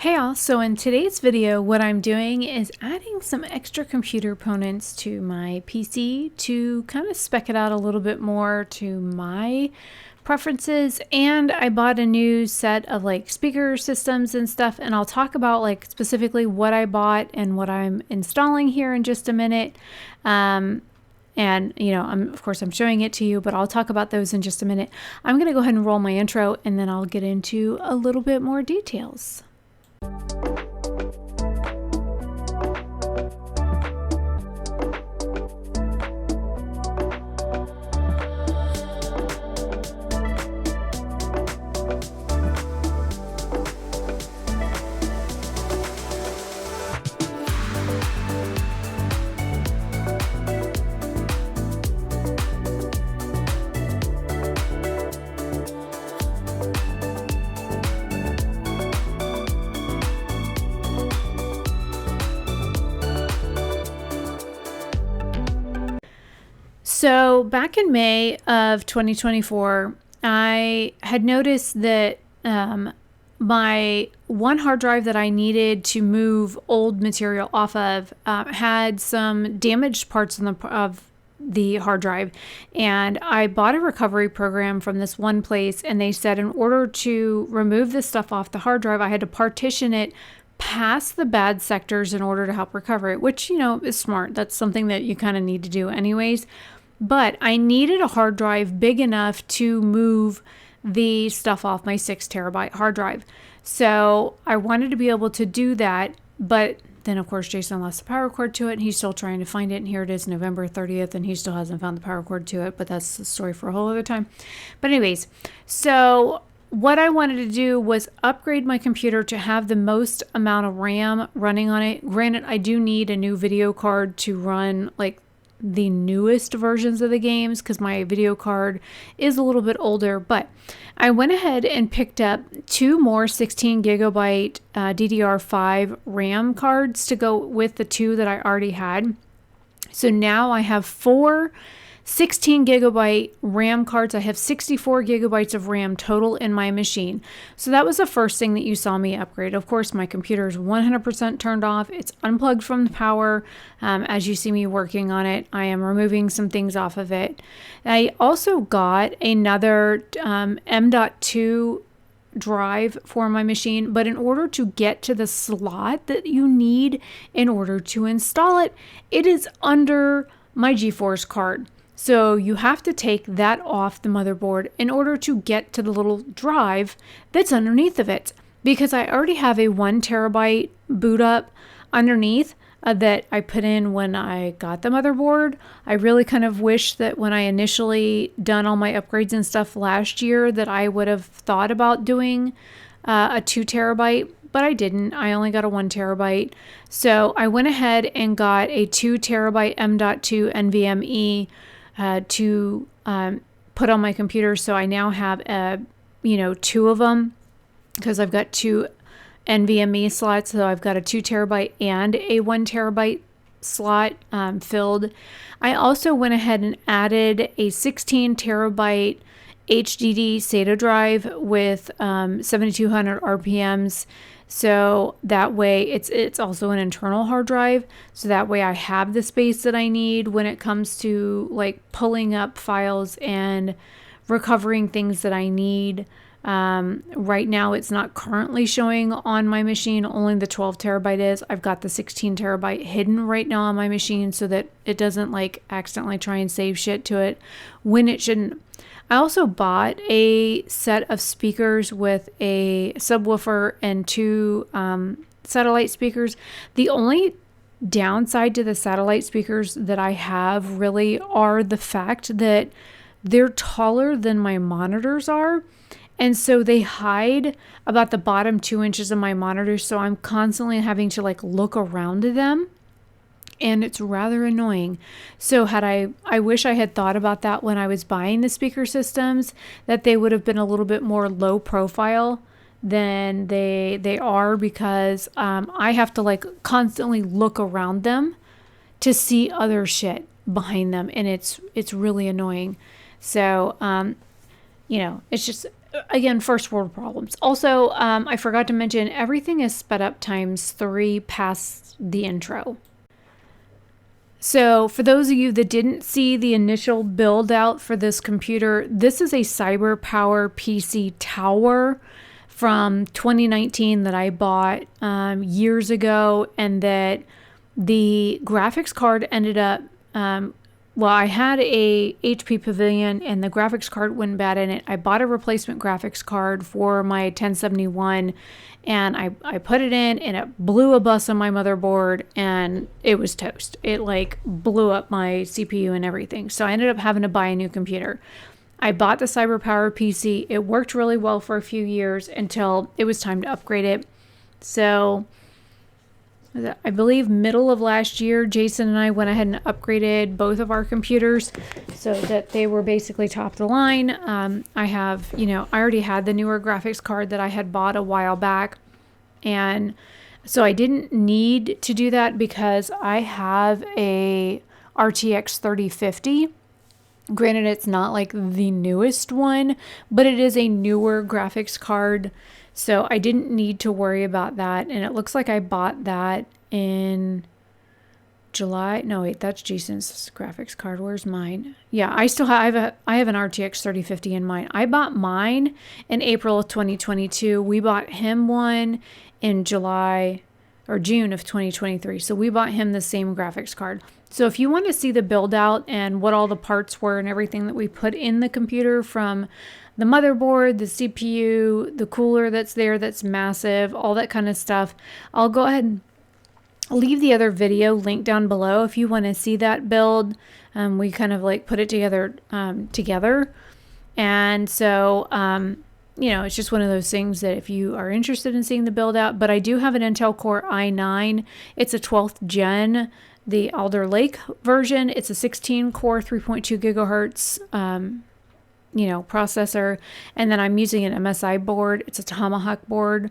Hey all, so in today's video what I'm doing is adding some extra computer components to my PC to kind of spec it out a little bit more to my preferences, and I bought a new set of like speaker systems and stuff, and I'll talk about like specifically what I bought and what I'm installing here in just a minute. And of course I'm showing it to you, but I'll talk about those in just a minute. I'm going to go ahead and roll my intro and then I'll get into a little bit more details. So back in May of 2024, I had noticed that my one hard drive that I needed to move old material off of had some damaged parts of the hard drive, and I bought a recovery program from this one place, and they said in order to remove this stuff off the hard drive, I had to partition it past the bad sectors in order to help recover it, which, is smart. That's something that you kind of need to do anyways. But I needed a hard drive big enough to move the stuff off my 6 terabyte hard drive. So I wanted to be able to do that, but then of course Jason lost the power cord to it and he's still trying to find it, and here it is November 30th and he still hasn't found the power cord to it, but that's the story for a whole other time. But anyways, so what I wanted to do was upgrade my computer to have the most amount of RAM running on it. Granted, I do need a new video card to run like the newest versions of the games because my video card is a little bit older, but I went ahead and picked up 2 more 16 gigabyte DDR5 RAM cards to go with the 2 that I already had. So now I have 4 16 gigabyte RAM cards. I have 64 gigabytes of RAM total in my machine. So that was the first thing that you saw me upgrade. Of course, my computer is 100% turned off. It's unplugged from the power. As you see me working on it, I am removing some things off of it. I also got another M.2 drive for my machine, but in order to get to the slot that you need in order to install it, it is under my GeForce card. So you have to take that off the motherboard in order to get to the little drive that's underneath of it, because I already have a 1 terabyte boot up underneath that I put in when I got the motherboard. I really kind of wish that when I initially done all my upgrades and stuff last year that I would have thought about doing a 2 terabyte, but I didn't. I only got a 1 terabyte. So I went ahead and got a 2 terabyte M.2 NVMe to put on my computer. So I now have 2 of them because I've got 2 NVMe slots. So I've got a 2 terabyte and a 1 terabyte slot filled. I also went ahead and added a 16 terabyte HDD SATA drive with 7200 RPMs. So that way it's also an internal hard drive. So that way I have the space that I need when it comes to like pulling up files and recovering things that I need. Right now it's not currently showing on my machine, only the 12 terabyte is. I've got the 16 terabyte hidden right now on my machine so that it doesn't like accidentally try and save shit to it when it shouldn't. I also bought a set of speakers with a subwoofer and 2 satellite speakers. The only downside to the satellite speakers that I have really are the fact that they're taller than my monitors are. And so they hide about the bottom 2 inches of my monitor. So I'm constantly having to like look around them. And it's rather annoying. So I wish I had thought about that when I was buying the speaker systems, that they would have been a little bit more low profile than they are, because I have to like constantly look around them to see other shit behind them, and it's really annoying. So it's just again, first world problems. Also, I forgot to mention everything is sped up ×3 past the intro. So for those of you that didn't see the initial build out for this computer, this is a CyberPower PC Tower from 2019 that I bought years ago, and that the graphics card ended up, well, I had a HP Pavilion and the graphics card went bad in it. I bought a replacement graphics card for my 1071 and I put it in and it blew a bus on my motherboard and it was toast. It like blew up my CPU and everything. So I ended up having to buy a new computer. I bought the CyberPower PC. It worked really well for a few years until it was time to upgrade it. So I believe middle of last year, Jason and I went ahead and upgraded both of our computers so that they were basically top of the line. I have, I already had the newer graphics card that I had bought a while back. And so I didn't need to do that because I have a RTX 3050. Granted, it's not like the newest one, but it is a newer graphics card. So I didn't need to worry about that. And it looks like I bought that in July. No, wait, that's Jason's graphics card. Where's mine? Yeah, I still have I have an RTX 3050 in mine. I bought mine in April of 2022. We bought him one in July or June of 2023. So we bought him the same graphics card. So if you want to see the build out and what all the parts were and everything that we put in the computer, from the motherboard, the CPU, the cooler that's there, that's massive, all that kind of stuff, I'll go ahead and leave the other video link down below if you want to see that build. We kind of like put it together And so, it's just one of those things that if you are interested in seeing the build out, but I do have an Intel Core i9. It's a 12th gen, the Alder Lake version. It's a 16 core, 3.2 gigahertz, processor. And then I'm using an MSI board. It's a Tomahawk board.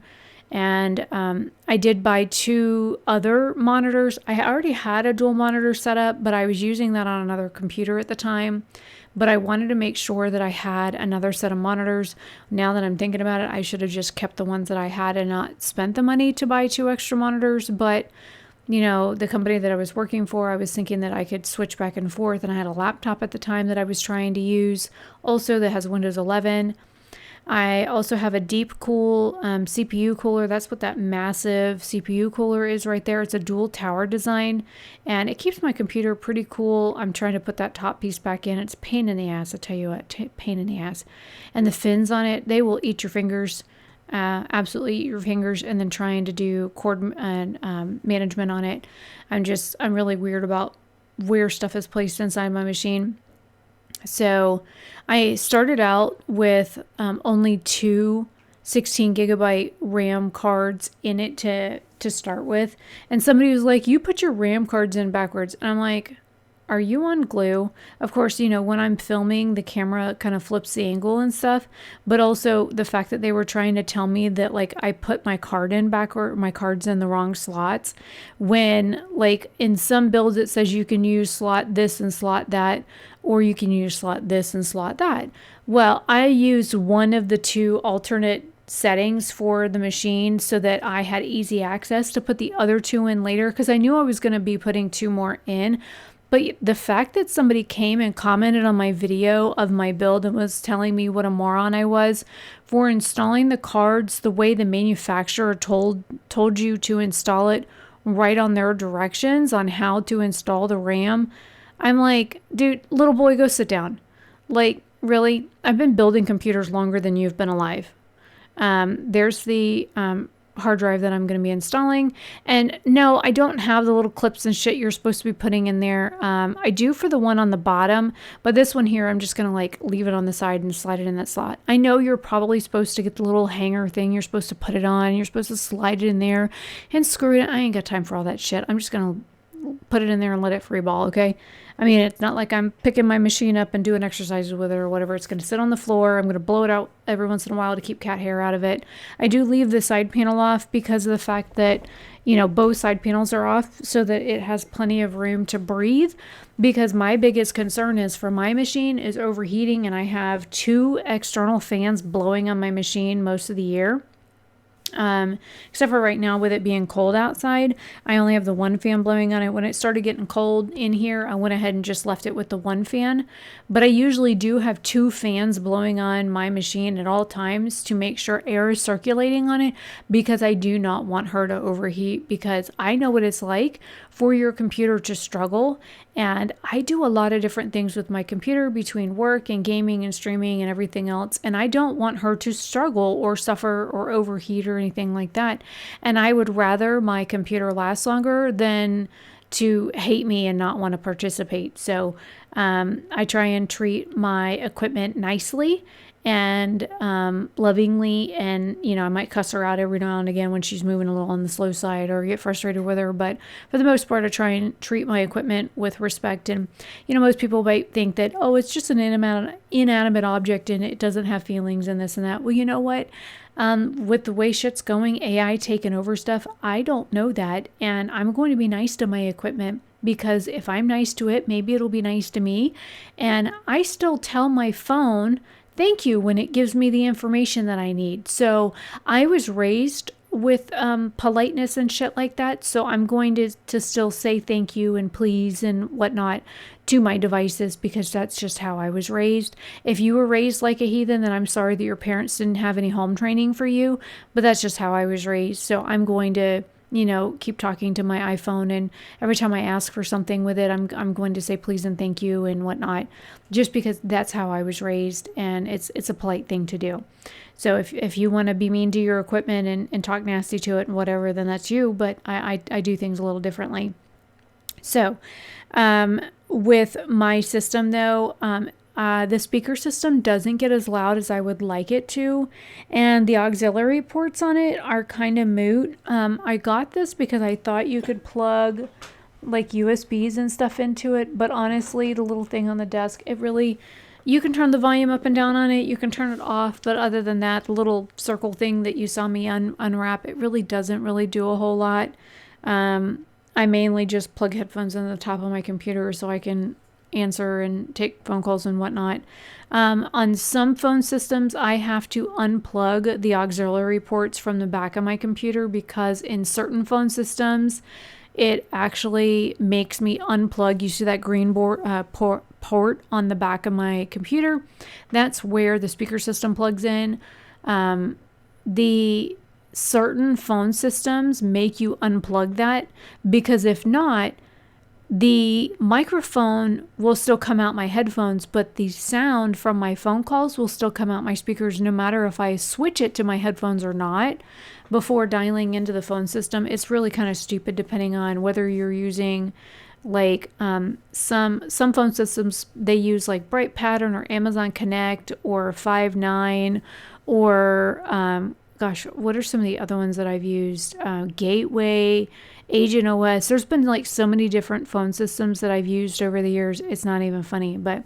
And I did buy 2 other monitors. I already had a dual monitor set up, but I was using that on another computer at the time. But I wanted to make sure that I had another set of monitors. Now that I'm thinking about it, I should have just kept the ones that I had and not spent the money to buy 2 extra monitors. But the company that I was working for, I was thinking that I could switch back and forth. And I had a laptop at the time that I was trying to use also that has Windows 11. I also have a deep cool CPU cooler. That's what that massive CPU cooler is right there. It's a dual tower design and it keeps my computer pretty cool. I'm trying to put that top piece back in. It's a pain in the ass. I tell you what, pain in the ass. And the fins on it, they will eat your fingers. Absolutely eat your fingers. And then trying to do cord and management on it, I'm really weird about where stuff is placed inside my machine. So I started out with only 2 16 gigabyte RAM cards in it to start with. And somebody was like, you put your RAM cards in backwards. And I'm like, are you on glue? Of course, when I'm filming, the camera kind of flips the angle and stuff. But also the fact that they were trying to tell me that like I put my card in backward, my cards in the wrong slots. When like in some builds it says you can use slot this and slot that, or you can use slot this and slot that. Well, I used one of the 2 alternate settings for the machine so that I had easy access to put the other 2 in later, because I knew I was going to be putting 2 more in. But the fact that somebody came and commented on my video of my build and was telling me what a moron I was for installing the cards the way the manufacturer told you to install it, right on their directions on how to install the RAM, I'm like, dude, little boy, go sit down. Like, really? I've been building computers longer than you've been alive. There's the hard drive that I'm going to be installing. And no, I don't have the little clips and shit you're supposed to be putting in there. I do for the one on the bottom, but this one here, I'm just going to like leave it on the side and slide it in that slot. I know you're probably supposed to get the little hanger thing. You're supposed to put it on. You're supposed to slide it in there and screw it. I ain't got time for all that shit. I'm just going to put it in there and let it free ball, okay? I mean, it's not like I'm picking my machine up and doing exercises with it or whatever. It's going to sit on the floor. I'm going to blow it out every once in a while to keep cat hair out of it. I do leave the side panel off because of the fact that, you know, both side panels are off so that it has plenty of room to breathe, because my biggest concern is for my machine is overheating, and I have 2 external fans blowing on my machine most of the year. Except for right now with it being cold outside, I only have the 1 fan blowing on it. When it started getting cold in here, I went ahead and just left it with the 1 fan. But I usually do have 2 fans blowing on my machine at all times to make sure air is circulating on it, because I do not want her to overheat, because I know what it's like for your computer to struggle. And I do a lot of different things with my computer between work and gaming and streaming and everything else. And I don't want her to struggle or suffer or overheat or anything like that. And I would rather my computer last longer than to hate me and not want to participate. So I try and treat my equipment nicely and lovingly, and you know, I might cuss her out every now and again when she's moving a little on the slow side or get frustrated with her, but for the most part I try and treat my equipment with respect. And you know, most people might think that, oh, it's just an inanimate object and it doesn't have feelings and this and that. Well, you know what, with the way shit's going, AI taking over stuff, I don't know that, and I'm going to be nice to my equipment, because if I'm nice to it, maybe it'll be nice to me. And I still tell my phone thank you when it gives me the information that I need. So I was raised with politeness and shit like that. So I'm going to still say thank you and please and whatnot to my devices, because that's just how I was raised. If you were raised like a heathen, then I'm sorry that your parents didn't have any home training for you, but that's just how I was raised. So I'm going to, you know, keep talking to my iPhone, and every time I ask for something with it, I'm going to say please and thank you and whatnot, just because that's how I was raised, and it's a polite thing to do. So if you want to be mean to your equipment and talk nasty to it and whatever, then that's you, but I do things a little differently. So with my system though, the speaker system doesn't get as loud as I would like it to, and the auxiliary ports on it are kind of moot. I got this because I thought you could plug like USBs and stuff into it, but honestly, the little thing on the desk, it really, you can turn the volume up and down on it, you can turn it off, but other than that, the little circle thing that you saw me unwrap, it really doesn't really do a whole lot. I mainly just plug headphones in the top of my computer so I can answer and take phone calls and whatnot. On some phone systems, I have to unplug the auxiliary ports from the back of my computer, because in certain phone systems, it actually makes me unplug. You see that green port on the back of my computer? That's where the speaker system plugs in. The certain phone systems make you unplug that, because if not, the microphone will still come out my headphones, but the sound from my phone calls will still come out my speakers, no matter if I switch it to my headphones or not before dialing into the phone system. It's really kind of stupid, depending on whether you're using like some phone systems, they use like Bright Pattern or Amazon Connect or Five9 or gosh, what are some of the other ones that I've used? Gateway, Agent OS. There's been like so many different phone systems that I've used over the years. It's not even funny. But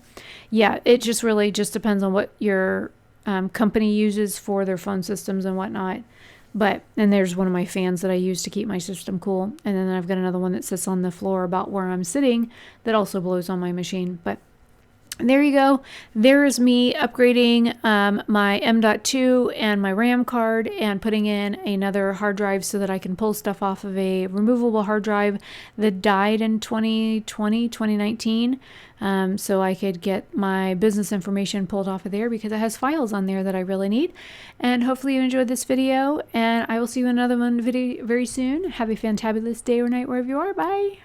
yeah, it just really just depends on what your company uses for their phone systems and whatnot. But, and there's one of my fans that I use to keep my system cool. And then I've got another one that sits on the floor about where I'm sitting that also blows on my machine. But there you go. There is me upgrading my M.2 and my RAM card and putting in another hard drive so that I can pull stuff off of a removable hard drive that died in 2019. So I could get my business information pulled off of there because it has files on there that I really need. And hopefully you enjoyed this video, and I will see you in another one video very soon. Have a fantabulous day or night wherever you are. Bye.